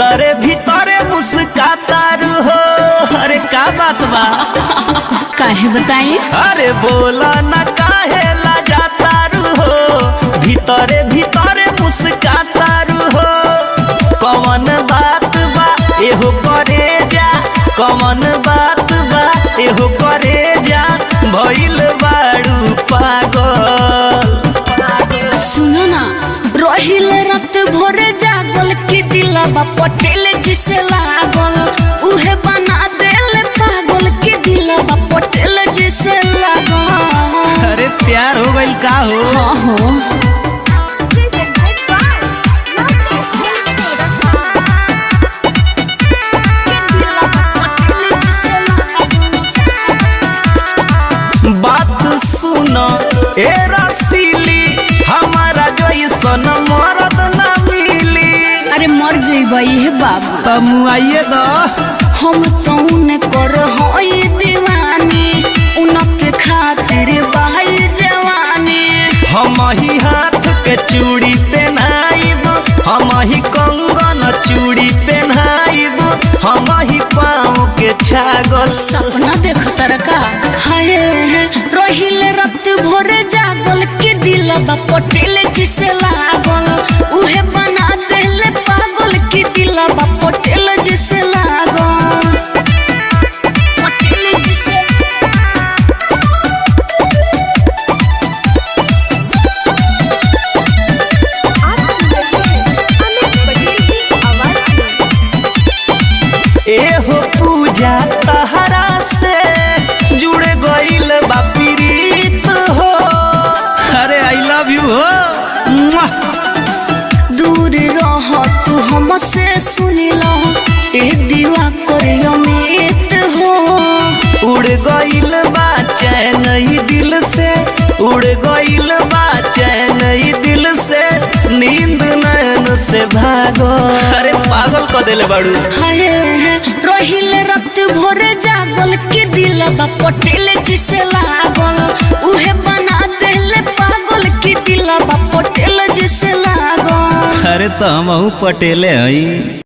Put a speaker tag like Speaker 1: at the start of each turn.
Speaker 1: भीतरे भीतरे मुस्कातारू हो। अरे का बात बा
Speaker 2: काहे बताई?
Speaker 1: अरे बोला ना काहे लाजातारू हो, भीतरे भीतरे मुस्कातारू हो। कौन बात बा एहो करे जा, कौन बात बा एहो करे जा, भइल बाड़ू पागल।
Speaker 2: सुनो ना, रहिल रात भोरे जागल कि दिलवा पटेल जिसे लागल, उहे बना देले पागल कि दिलवा पटेल जिसे लागल।
Speaker 1: अरे प्यार हो गइल का हो?
Speaker 2: हाँ हो।
Speaker 1: बात सुनो ए रसीली, हमारा जैसन मरद ना मिली।
Speaker 2: अरे मर जइबई हे बाबू।
Speaker 1: तब आइए दो
Speaker 2: हम तो उन्हें कर होई दीवानी, उनके खातिर बहाई जवानी।
Speaker 1: हम ही हाथ के चूड़ी पहनाइब, हम ही कंगन चूड़ी पहनाइब, हम ही पाँव के छागल।
Speaker 2: सपना देख तरका हाय रहिल रात भोरे जागल कि दिलवा पटेल जिसे लागल, उहे बना देले पागल कि दिलवा पटेल जिसे लागल। पटेल जिसे
Speaker 1: एहो पूजा तहरा से जुड़ गइल बा प्रीत हो। अरे आई लव यू हो। मुआ।
Speaker 2: दूर रह तू हमसे सुनिला, ए दीवा करे अमित हो।
Speaker 1: उड़ गइल बा चैन ई दिल से, उड़ गइल बा चैन ई दिल से, नींद नैन से भागो। अरे पागल क देले बाड़ू।
Speaker 2: हाय रहिल रात भोरे जागल कि दिलवा पटेल जिसे लागल, उहे बना देले पागल कि दिलवा पटेल जिसे लागल।
Speaker 1: अरे तो हम पटेले हई।